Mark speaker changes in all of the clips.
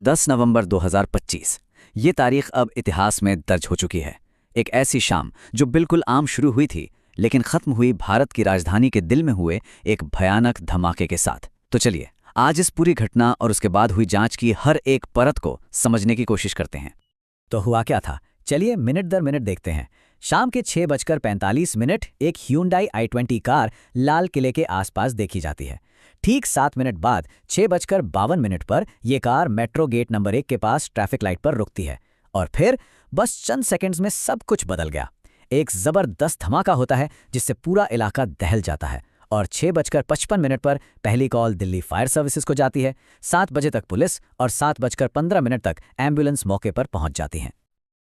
Speaker 1: 10 नवंबर 2025। ये तारीख अब इतिहास में दर्ज हो चुकी है। एक ऐसी शाम जो बिल्कुल आम शुरू हुई थी, लेकिन खत्म हुई भारत की राजधानी के दिल में हुए एक भयानक धमाके के साथ। तो चलिए आज इस पूरी घटना और उसके बाद हुई जांच की हर एक परत को समझने की कोशिश करते हैं।
Speaker 2: तो हुआ क्या था, चलिए मिनट दर मिनट देखते हैं। शाम के 6:45 एक Hyundai i20 कार लाल किले के आसपास देखी जाती है। ठीक 7 मिनट बाद 6:52 पर यह कार मेट्रो गेट नंबर 1 के पास ट्रैफिक लाइट पर रुकती है। और फिर बस चंद सेकंड्स में सब कुछ बदल गया। एक जबरदस्त धमाका होता है जिससे पूरा इलाका दहल जाता है। और 6:55 पर पहली कॉल दिल्ली फायर सर्विसेज को जाती है। 7 बजे तक पुलिस और 7:15 तक एम्बुलेंस मौके पर पहुंच जाती हैं।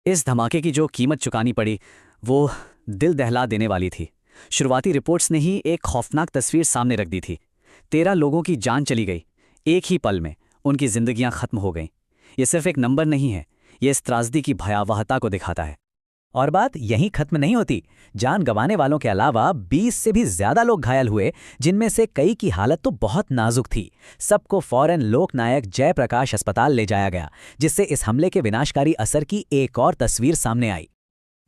Speaker 1: इस धमाके की जो कीमत चुकानी पड़ी वो दिल दहला देने वाली थी। शुरुआती रिपोर्ट्स ने ही एक खौफनाक तस्वीर सामने रख दी थी। 13 लोगों की जान चली गई, एक ही पल में उनकी जिंदगियां खत्म हो गईं। ये सिर्फ एक नंबर नहीं है, ये इस त्रासदी की भयावहता को दिखाता है।
Speaker 2: और बात यहीं खत्म नहीं होती। जान गंवाने वालों के अलावा 20 से भी ज्यादा लोग घायल हुए, जिनमें से कई की हालत तो बहुत नाजुक थी। सबको फौरन लोकनायक जयप्रकाश अस्पताल ले जाया गया, जिससे इस हमले के विनाशकारी असर की एक और तस्वीर सामने आई।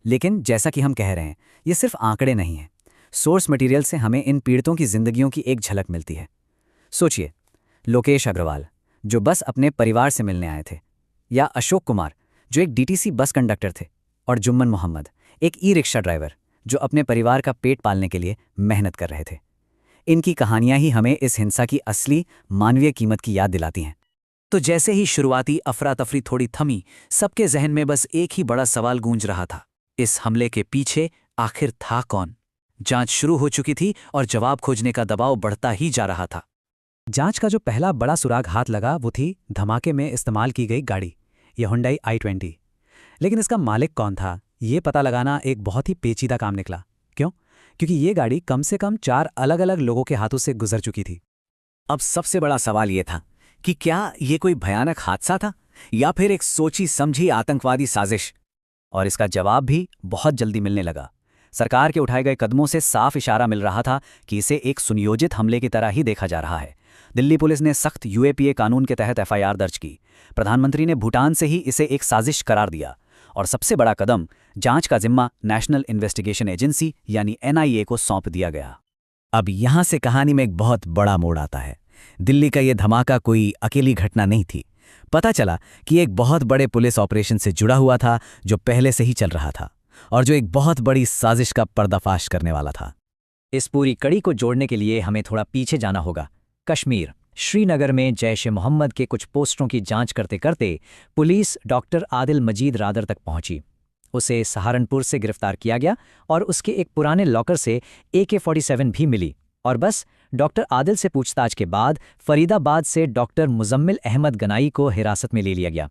Speaker 1: लेकिन जैसा कि हम कह रहे हैं, ये सिर्फ आंकड़े नहीं हैं। सोर्स मटेरियल से हमें इन पीड़ितों की जिंदगियों की एक झलक मिलती है। सोचिए, लोकेश अग्रवाल जो बस अपने परिवार से मिलने आए थे, या अशोक कुमार जो एक डीटीसी बस कंडक्टर थे, और जुम्मन मोहम्मद एक ई रिक्शा ड्राइवर जो अपने परिवार का पेट पालने के लिए मेहनत कर रहे थे। इनकी कहानियां ही हमें इस हिंसा की असली मानवीय कीमत की याद दिलाती हैं। तो जैसे ही शुरुआती अफरा तफरी थोड़ी थमी, सबके जहन में बस एक ही बड़ा सवाल गूंज रहा था, इस हमले के पीछे आखिर था कौन? जांच शुरू हो चुकी थी और जवाब खोजने का दबाव बढ़ता ही जा रहा था।
Speaker 2: जांच का जो पहला बड़ा सुराग हाथ लगा वो थी धमाके में इस्तेमाल की गई गाड़ी, यह Hyundai i20। लेकिन इसका मालिक कौन था, ये पता लगाना एक बहुत ही पेचीदा काम निकला। क्यों? क्योंकि ये गाड़ी कम से कम 4 अलग अलग लोगों के हाथों से गुजर चुकी थी।
Speaker 1: अब सबसे बड़ा सवाल ये था कि क्या ये कोई भयानक हादसा था या फिर एक सोची समझी आतंकवादी साजिश? और इसका जवाब भी बहुत जल्दी मिलने लगा। सरकार के उठाए गए कदमों से साफ इशारा मिल रहा था कि इसे एक सुनियोजित हमले की तरह ही देखा जा रहा है। दिल्ली पुलिस ने सख्त यूएपीए कानून के तहत एफआईआर दर्ज की। प्रधानमंत्री ने भूटान से ही इसे एक साजिश करार दिया। और सबसे बड़ा कदम, जांच का जिम्मा नेशनल इन्वेस्टिगेशन एजेंसी यानी एनआईए को सौंप दिया गया।
Speaker 2: अब यहां से कहानी में एक बहुत बड़ा मोड़ आता है। दिल्ली का यह धमाका कोई अकेली घटना नहीं थी। पता चला कि एक बहुत बड़े पुलिस ऑपरेशन से जुड़ा हुआ था, जो पहले से ही चल रहा था और जो एक बहुत बड़ी साजिश का पर्दाफाश करने वाला था। इस पूरी कड़ी को जोड़ने के लिए हमें थोड़ा पीछे जाना होगा। कश्मीर, श्रीनगर में जैश ए मोहम्मद के कुछ पोस्टरों की जांच करते करते पुलिस डॉक्टर आदिल मजीद रादर तक पहुंची। उसे सहारनपुर से गिरफ्तार किया गया और उसके एक पुराने लॉकर से AK-47 भी मिली। और बस डॉक्टर आदिल से पूछताछ के बाद फरीदाबाद से डॉक्टर मुजम्मिल अहमद गनाई को हिरासत में ले लिया गया।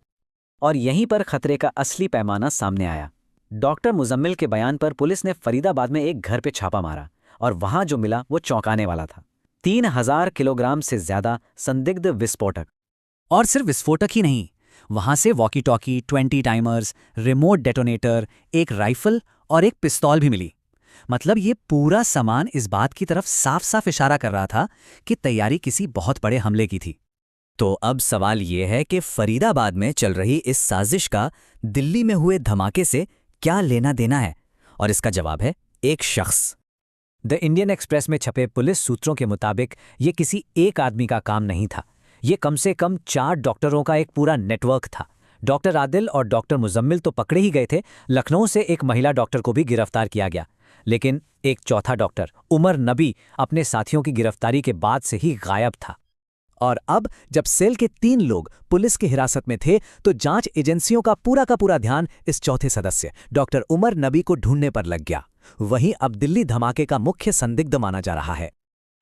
Speaker 2: और यहीं पर खतरे का असली पैमाना सामने आया। डॉक्टर मुजम्मिल के बयान पर पुलिस ने फरीदाबाद में एक घर पे छापा मारा और वहां जो मिला वो चौंकाने वाला था। 3000 किलोग्राम से ज्यादा संदिग्ध विस्फोटक। और सिर्फ विस्फोटक ही नहीं, वहां से walkie talkie, 20 timers, remote detonator, एक राइफल और एक पिस्तौल भी मिली। मतलब ये पूरा सामान इस बात की तरफ साफ साफ इशारा कर रहा था कि तैयारी किसी बहुत बड़े हमले की थी। तो अब सवाल ये है कि फरीदाबाद में चल रही इस साजिश का दिल्ली में हुए धमाके से क्या लेना देना है? और इसका जवाब है एक शख्स। द इंडियन एक्सप्रेस में छपे पुलिस सूत्रों के मुताबिक ये किसी एक आदमी का काम नहीं था। ये कम से कम 4 डॉक्टरों का एक पूरा नेटवर्क था। डॉक्टर आदिल और डॉक्टर मुजम्मिल तो पकड़े ही गए थे, लखनऊ से एक महिला डॉक्टर को भी गिरफ्तार किया गया। लेकिन एक चौथा डॉक्टर उमर नबी अपने साथियों की गिरफ्तारी के बाद से ही गायब था। और अब जब सेल के 3 लोग पुलिस की हिरासत में थे, तो जांच एजेंसियों का पूरा ध्यान इस चौथे सदस्य डॉक्टर उमर नबी को ढूंढने पर लग गया। वहीं अब दिल्ली धमाके का मुख्य संदिग्ध माना जा रहा है।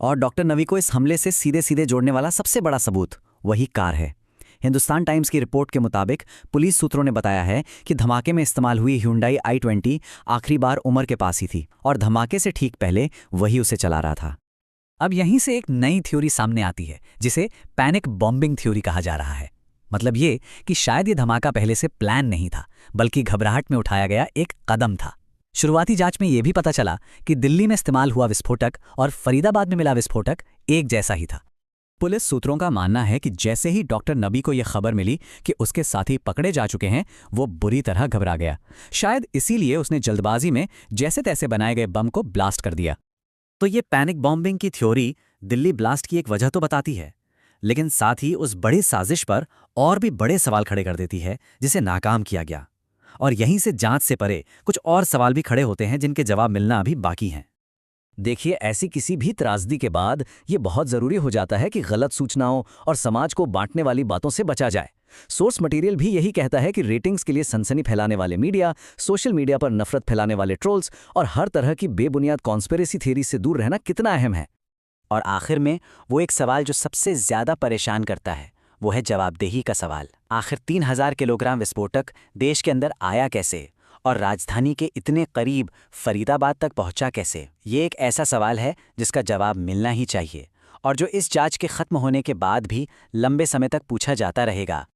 Speaker 2: और डॉक्टर नबी को इस हमले से सीधे सीधे जोड़ने वाला सबसे बड़ा सबूत वही कार है। हिंदुस्तान टाइम्स की रिपोर्ट के मुताबिक पुलिस सूत्रों ने बताया है कि धमाके में इस्तेमाल हुई Hyundai i20 आखिरी बार उमर के पास ही थी और धमाके से ठीक पहले वही उसे चला रहा था। अब यहीं से एक नई थ्योरी सामने आती है, जिसे पैनिक बॉम्बिंग थ्योरी कहा जा रहा है। मतलब ये कि शायद ये धमाका पहले से प्लान नहीं था, बल्कि घबराहट में उठाया गया एक कदम था। शुरुआती जांच में यह भी पता चला कि दिल्ली में इस्तेमाल हुआ विस्फोटक और फरीदाबाद में मिला विस्फोटक एक जैसा ही था।
Speaker 1: पुलिस सूत्रों का मानना है कि जैसे ही डॉक्टर नबी को यह खबर मिली कि उसके साथी पकड़े जा चुके हैं, वो बुरी तरह घबरा गया। शायद इसीलिए उसने जल्दबाजी में जैसे तैसे बनाए गए बम को ब्लास्ट कर दिया।
Speaker 2: तो ये पैनिक बॉम्बिंग की थ्योरी दिल्ली ब्लास्ट की एक वजह तो बताती है, लेकिन साथ ही उस बड़ी साजिश पर और भी बड़े सवाल खड़े कर देती है जिसे नाकाम किया गया। और यहीं से जांच से परे कुछ और सवाल भी खड़े होते हैं जिनके जवाब मिलना अभी बाकी हैं। देखिए, ऐसी किसी भी त्रासदी के बाद ये बहुत ज़रूरी हो जाता है कि गलत सूचनाओं और समाज को बांटने वाली बातों से बचा जाए। सोर्स मटेरियल भी यही कहता है कि रेटिंग्स के लिए सनसनी फैलाने वाले मीडिया, सोशल मीडिया पर नफरत फैलाने वाले ट्रोल्स और हर तरह की बेबुनियाद कॉन्स्पिरेसी थ्योरी से दूर रहना कितना अहम है। और आखिर में वो एक सवाल जो सबसे ज़्यादा परेशान करता है, वो है जवाबदेही का सवाल। आखिर 3000 किलोग्राम विस्फोटक देश के अंदर आया कैसे और राजधानी के इतने करीब फरीदाबाद तक पहुंचा कैसे? ये एक ऐसा सवाल है जिसका जवाब मिलना ही चाहिए और जो इस जांच के खत्म होने के बाद भी लंबे समय तक पूछा जाता रहेगा।